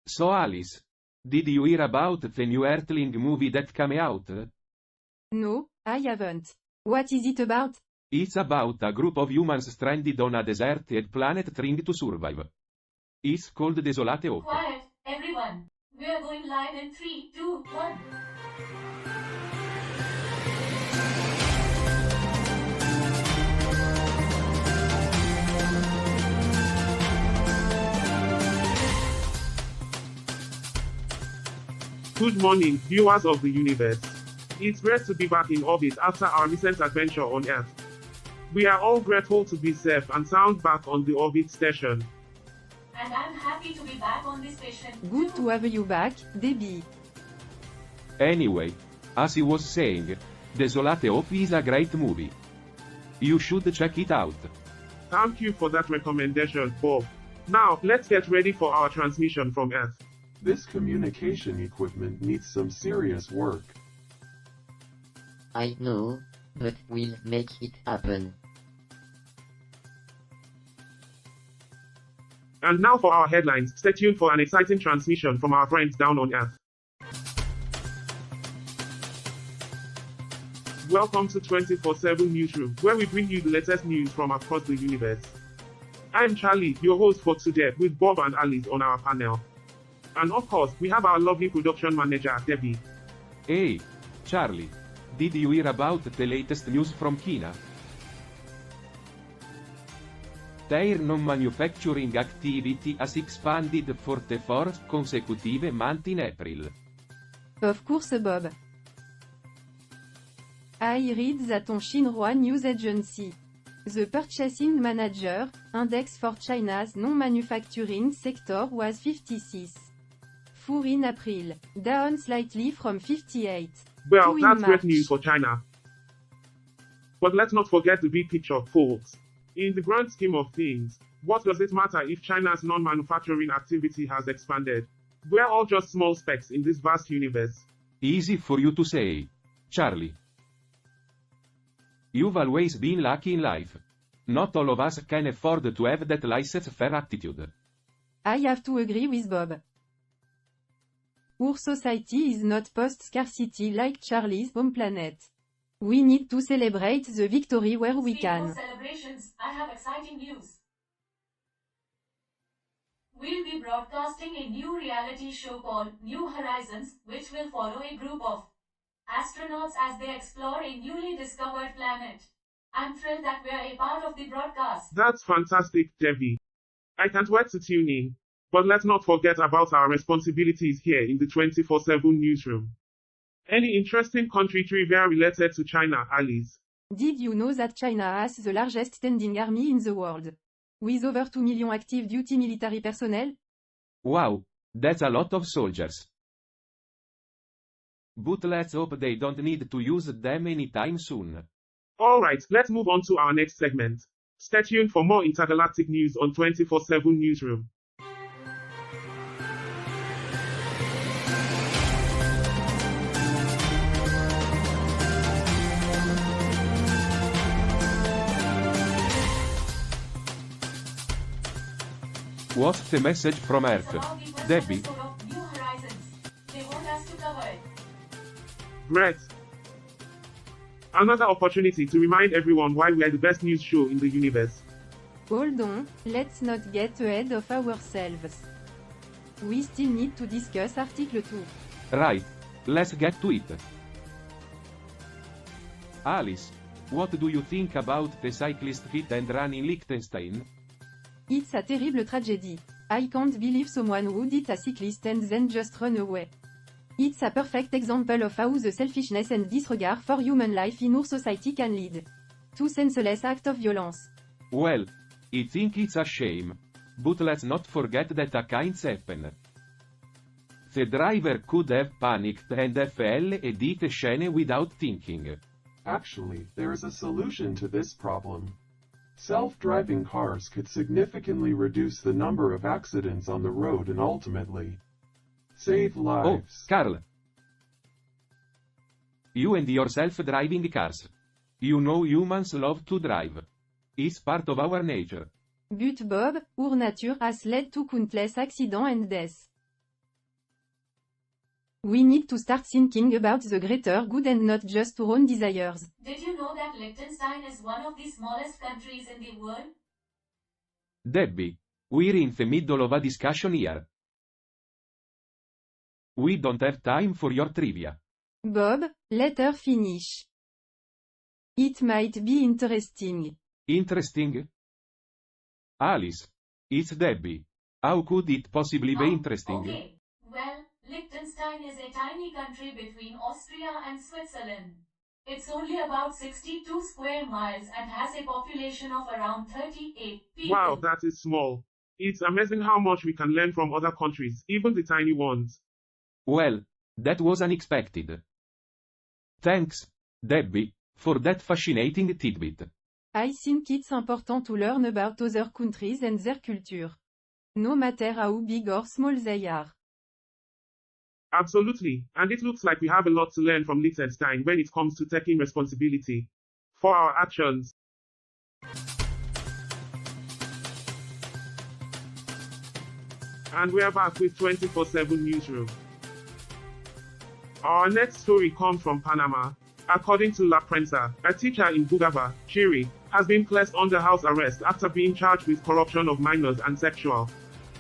So Alice, did you hear about the new Earthling movie that came out? No, I haven't. What is it about? It's about a group of humans stranded on a deserted planet trying to survive. It's called Desolate Hope. Quiet, everyone. We are going live in 3, 2, 1. Good morning, viewers of the universe. It's great to be back in orbit after our recent adventure on Earth. We are all grateful to be safe and sound back on the orbit station. And I'm happy to be back on this station. Good to have you back, Debbie. Anyway, as he was saying, Desolate Hope is a great movie. You should check it out. Thank you for that recommendation, Bob. Now, let's get ready for our transmission from Earth. This communication equipment needs some serious work. I know, but we'll make it happen. And now for our headlines. Stay tuned for an exciting transmission from our friends down on Earth. Welcome to 24/7 Newsroom, where we bring you the latest news from across the universe. I'm Charlie, your host for today, with Bob and Alice on our panel. And of course, we have our lovely production manager, Debbie. Hey, Charlie, did you hear about the latest news from China? Their non-manufacturing activity has expanded for the fourth consecutive month in April. Of course, Bob. I read that on Xinhua News Agency. The purchasing manager index for China's non-manufacturing sector was 56. For in April, down slightly from 58. Well, in that's great March. news for China. But let's not forget the big picture, folks. In the grand scheme of things, what does it matter if China's non-manufacturing activity has expanded? We're all just small specks in this vast universe. Easy for you to say, Charlie. You've always been lucky in life. Not all of us can afford to have that laissez-faire attitude. I have to agree with Bob. Our society is not post-scarcity like Charlie's home planet. We need to celebrate the victory where we Speaking can. of celebrations, I have exciting news. We'll be broadcasting a new reality show called New Horizons, which will follow a group of astronauts as they explore a newly discovered planet. I'm thrilled that we're a part of the broadcast. That's fantastic, Debbie. I can't wait to tune in. But let's not forget about our responsibilities here in the 24/7 newsroom. Any interesting country trivia related to China, Alice? Did you know that China has the largest standing army in the world? With over 2 million active duty military personnel? Wow, that's a lot of soldiers. But let's hope they don't need to use them anytime soon. Alright, let's move on to our next segment. Stay tuned for more intergalactic news on 24/7 newsroom. What's the message from Earth? About the first Debbie? episode of New Horizons. They want us to cover it. Great. Another opportunity to remind everyone why we are the best news show in the universe. Hold on, let's not get ahead of ourselves. We still need to discuss Article 2. Right, let's get to it. Alice, what do you think about the cyclist hit and run in Liechtenstein? It's a terrible tragedy. I can't believe someone would hit a cyclist and then just run away. It's a perfect example of how the selfishness and disregard for human life in our society can lead to senseless acts of violence. Well, I think it's a shame. But let's not forget that accidents happen. The driver could have panicked and fell and hit the scene without thinking. Actually, there is a solution to this problem. Self-driving cars could significantly reduce the number of accidents on the road and ultimately save Oh, lives. Carl. You and your self-driving cars. You know humans love to drive. It's part of our nature. But Bob, our nature has led to countless accidents and deaths. We need to start thinking about the greater good and not just our own desires. Did you know that Liechtenstein is one of the smallest countries in the world? Debbie, we're in the middle of a discussion here. We don't have time for your trivia. Bob, let her finish. It might be interesting. Interesting? Alice, it's Debbie. How could it possibly be interesting? Okay. Well, Liechtenstein is a tiny country between Austria and Switzerland. It's only about 62 square miles and has a population of around 38 people. Wow, that is small. It's amazing how much we can learn from other countries, even the tiny ones. Well, that was unexpected. Thanks, Debbie, for that fascinating tidbit. I think it's important to learn about other countries and their culture. No matter how big or small they are. Absolutely, and it looks like we have a lot to learn from Liechtenstein when it comes to taking responsibility for our actions. And we are back with 24/7 Newsroom. Our next story comes from Panama. According to La Prensa, a teacher in Bugaba, Chile, has been placed under house arrest after being charged with corruption of minors and sexual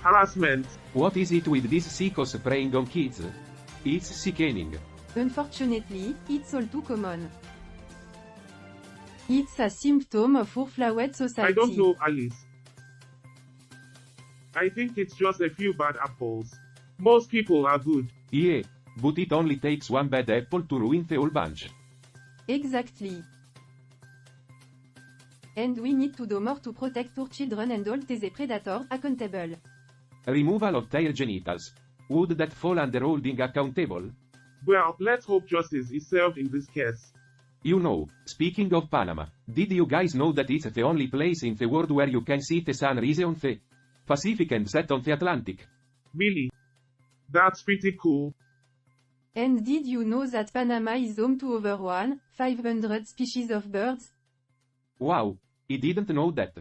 harassment. What is it with these sickos preying on kids? It's sickening. Unfortunately, it's all too common. It's a symptom of our flawed society. I don't know, Alice. I think it's just a few bad apples. Most people are good. Yeah, but it only takes one bad apple to ruin the whole bunch. Exactly. And we need to do more to protect our children and hold these predators accountable. Removal of their genitals. Would that fall under holding accountable? Well, let's hope justice is served in this case. You know, speaking of Panama, did you guys know that it's the only place in the world where you can see the sun rise on the Pacific and set on the Atlantic? Really? That's pretty cool. And did you know that Panama is home to over 1,500 species of birds? Wow, I didn't know that.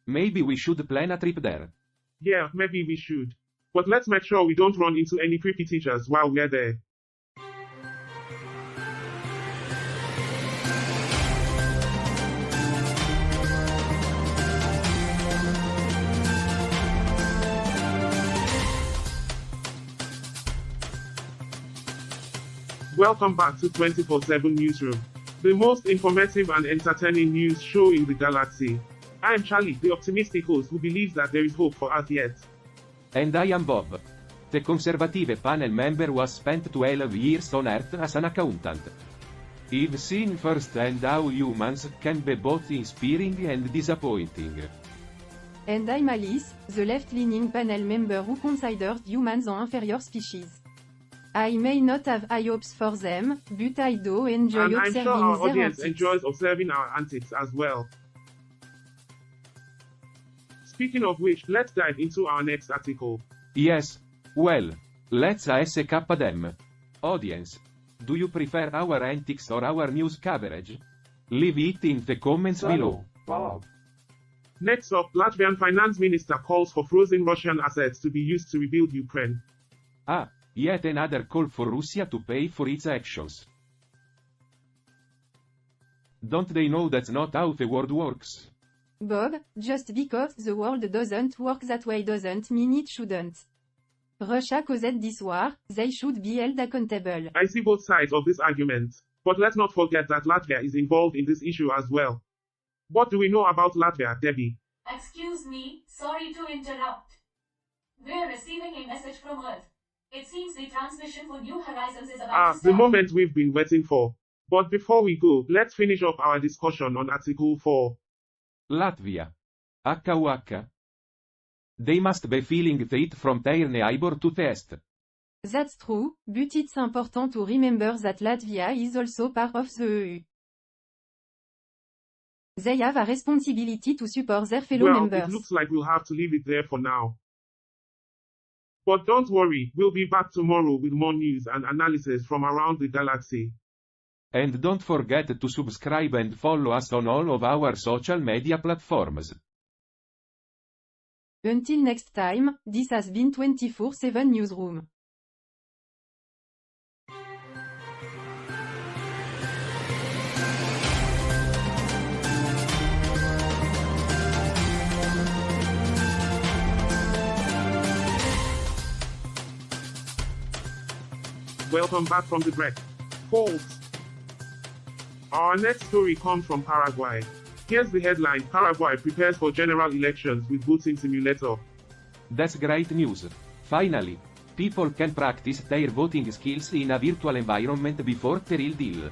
Maybe we should plan a trip there. Yeah, maybe we should. But let's make sure we don't run into any creepy teachers while we're there. Welcome back to 24/7 Newsroom, the most informative and entertaining news show in the galaxy. I am Charlie, the optimistic host who believes that there is hope for us yet. And I am Bob. The Conservative panel member who has spent 12 years on Earth as an accountant. I've seen firsthand how humans can be both inspiring and disappointing. And I'm Alice, the left-leaning panel member who considers humans an inferior species. I may not have high hopes for them, but I do enjoy And I'm observing sure our their audience antics. enjoys observing our antics as well. Speaking of which, let's dive into our next article. Yes, well, let's ask them. Audience, do you prefer our antics or our news coverage? Leave it in the comments below. Bob. Next up, Latvian finance minister calls for frozen Russian assets to be used to rebuild Ukraine. Ah, yet another call for Russia to pay for its actions. Don't they know that's not how the world works? Bob, just because the world doesn't work that way doesn't mean it shouldn't. Russia caused this war, they should be held accountable. I see both sides of this argument, but let's not forget that Latvia is involved in this issue as well. What do we know about Latvia, Debbie? Excuse me, sorry to interrupt. We're receiving a message from Earth. It seems the transmission for New Horizons is about to The start. moment we've been waiting for. But before we go, let's finish up our discussion on Article 4. Latvia. HUH. They must be feeling the heat from their neighbor to the east. That's true, but it's important to remember that Latvia is also part of the EU. They have a responsibility to support their fellow Well, members. it looks like we'll have to leave it there for now. But don't worry, we'll be back tomorrow with more news and analysis from around the galaxy. And don't forget to subscribe and follow us on all of our social media platforms. Until next time, this has been 24/7 Newsroom. Welcome back from the break. Folks. Our next story comes from Paraguay. Here's the headline: Paraguay prepares for general elections with voting simulator. That's great news. Finally, people can practice their voting skills in a virtual environment before the real deal.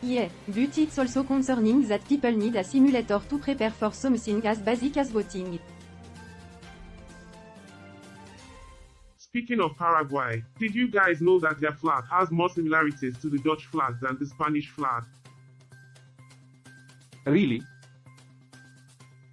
Yeah, but it's also concerning that people need a simulator to prepare for something as basic as voting. Speaking of Paraguay, did you guys know that their flag has more similarities to the Dutch flag than the Spanish flag? Really?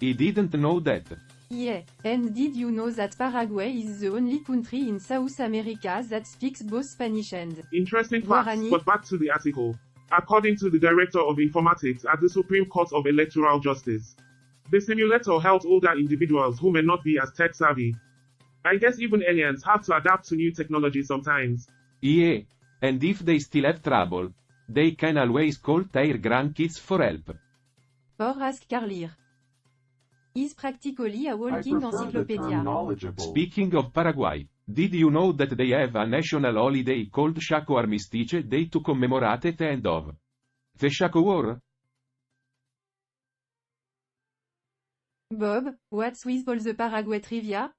I didn't know that. Yeah, and did you know that Paraguay is the only country in South America that speaks both Spanish and Interesting facts, Guarani? but back to the article. According to the Director of Informatics at the Supreme Court of Electoral Justice, the simulator helps older individuals who may not be as tech-savvy. I guess even aliens have to adapt to new technology sometimes. Yeah, and if they still have trouble, they can always call their grandkids for help. Or ask Carlier. Is practically a I walking prefer the encyclopedia. term knowledgeable. Speaking of Paraguay, did you know that they have a national holiday called Chaco Armistice Day to commemorate the end of the Chaco War? Bob, what's with all the Paraguay trivia?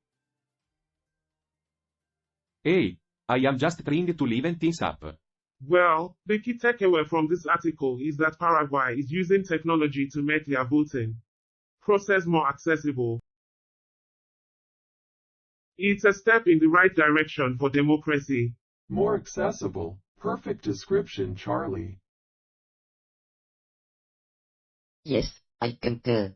Hey, I am just trying to liven things up. Well, the key takeaway from this article is that Paraguay is using technology to make their voting process more accessible. It's a step in the right direction for democracy. More accessible. Perfect description, Charlie. Yes, I concur.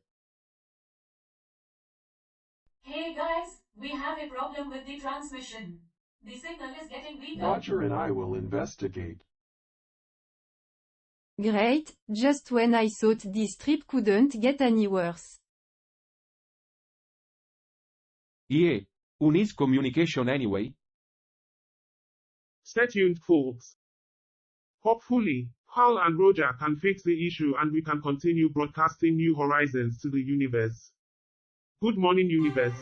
Hey guys, we have a problem with the transmission. The signal is getting weaker. Roger and I will investigate. Great, just when I thought this trip couldn't get any worse. Yeah, who needs communication anyway? Stay tuned, folks. Hopefully, Hal and Roger can fix the issue and we can continue broadcasting new horizons to the universe. Good morning, universe.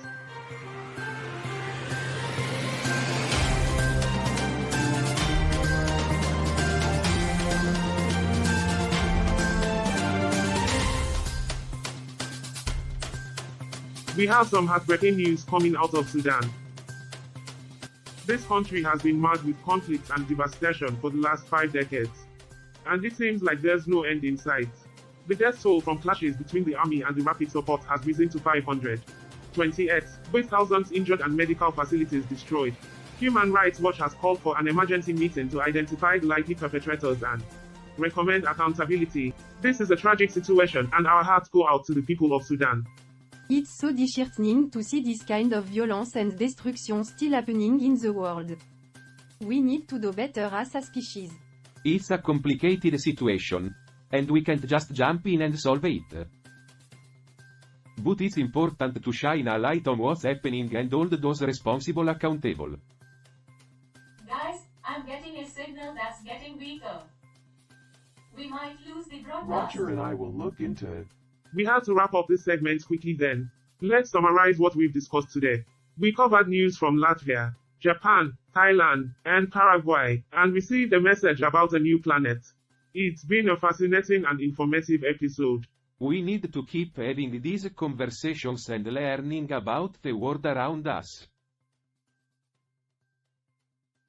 We have some heartbreaking news coming out of Sudan. This country has been marred with conflict and devastation for the last 5 decades. And it seems like there's no end in sight. The death toll from clashes between the army and the rapid support has risen to 528, with thousands injured and medical facilities destroyed. Human Rights Watch has called for an emergency meeting to identify the likely perpetrators and recommend accountability. This is a tragic situation and our hearts go out to the people of Sudan. It's so disheartening to see this kind of violence and destruction still happening in the world. We need to do better as a species. It's a complicated situation, and we can't just jump in and solve it. But it's important to shine a light on what's happening and hold those responsible accountable. Guys, I'm getting a signal that's getting weaker. We might lose the broadcast. Roger and I will look into it. We have to wrap up this segment quickly then. Let's summarize what we've discussed today. We covered news from Latvia, Japan, Thailand, and Paraguay, and received a message about a new planet. It's been a fascinating and informative episode. We need to keep having these conversations and learning about the world around us.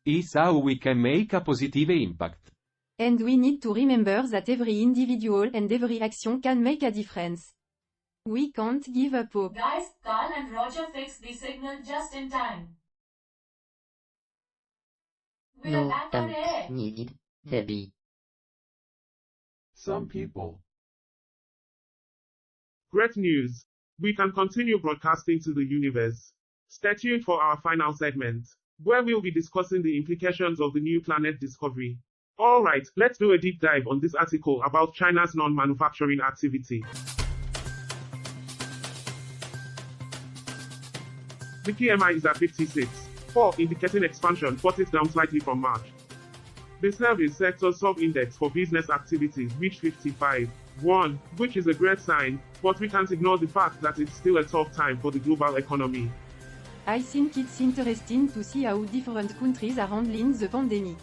It's how we can make a positive impact. And we need to remember that every individual and every action can make a difference. We can't give up hope. Guys, Carl and Roger fixed the signal just in time. We're No back on thanks air. needed, Debbie. Some people. Great news. We can continue broadcasting to the universe. Stay tuned for our final segment, where we'll be discussing the implications of the new planet discovery. Alright, let's do a deep dive on this article about China's non-manufacturing activity. The PMI is at 56, 4, indicating expansion, but it's down slightly from March. The service sector sub-index for business activities reached 55, 1, which is a great sign, but we can't ignore the fact that it's still a tough time for the global economy. I think it's interesting to see how different countries are handling the pandemic.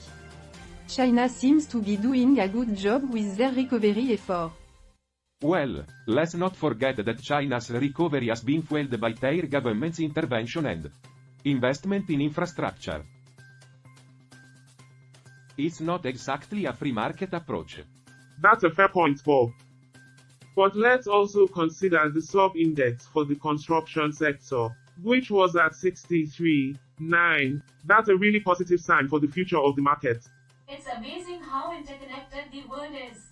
China seems to be doing a good job with their recovery effort. Well, let's not forget that China's recovery has been fueled by their government's intervention and investment in infrastructure. It's not exactly a free market approach. That's a fair point, Bob. But let's also consider the sub-index for the construction sector, which was at 63.9. That's a really positive sign for the future of the market. It's amazing how interconnected the world is.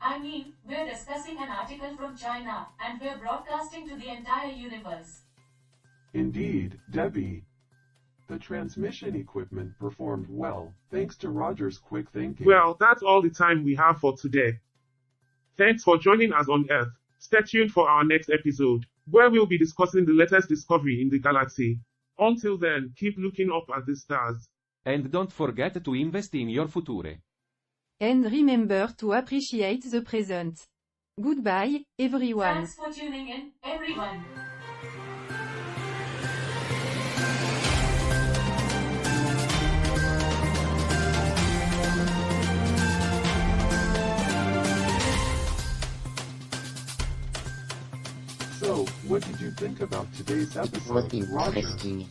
I mean, we're discussing an article from China, and we're broadcasting to the entire universe. Indeed, Debbie. The transmission equipment performed well, thanks to Roger's quick thinking. Well, that's all the time we have for today. Thanks for joining us on Earth. Stay tuned for our next episode, where we'll be discussing the latest discovery in the galaxy. Until then, keep looking up at the stars. And don't forget to invest in your future. And remember to appreciate the present. Goodbye, everyone. Thanks for tuning in, everyone. So, what did you think about today's It was episode, Roger? interesting.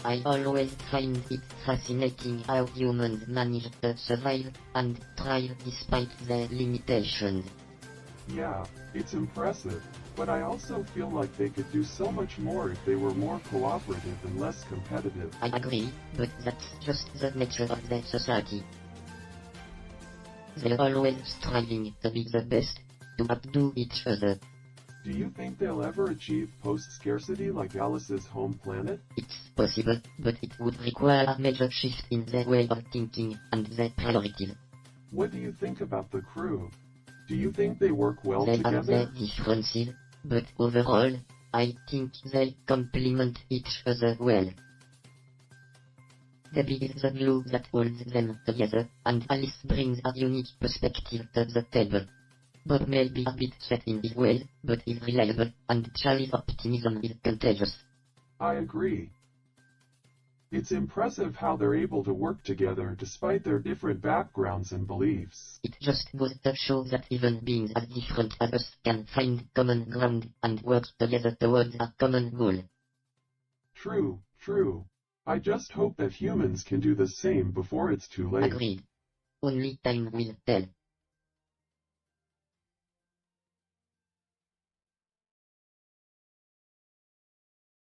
I always find it fascinating how humans manage to survive and thrive despite their limitations. Yeah, it's impressive, but I also feel like they could do so much more if they were more cooperative and less competitive. I agree, but that's just the nature of their society. They're always striving to be the best, to outdo each other. Do you think they'll ever achieve post-scarcity like Alice's home planet? It's possible, but it would require a major shift in their way of thinking and their priorities. What do you think about the crew? Do you think they work well They have their together? differences, but overall, I think they complement each other well. Debbie is the glue that holds them together, and Alice brings a unique perspective to the table. Bob may be a bit set in his ways, but is reliable, and Charlie's optimism is contagious. I agree. It's impressive how they're able to work together despite their different backgrounds and beliefs. It just goes to show that even beings as different as us can find common ground and work together towards a common goal. True, true. I just hope that humans can do the same before it's too late. Agreed. Only time will tell.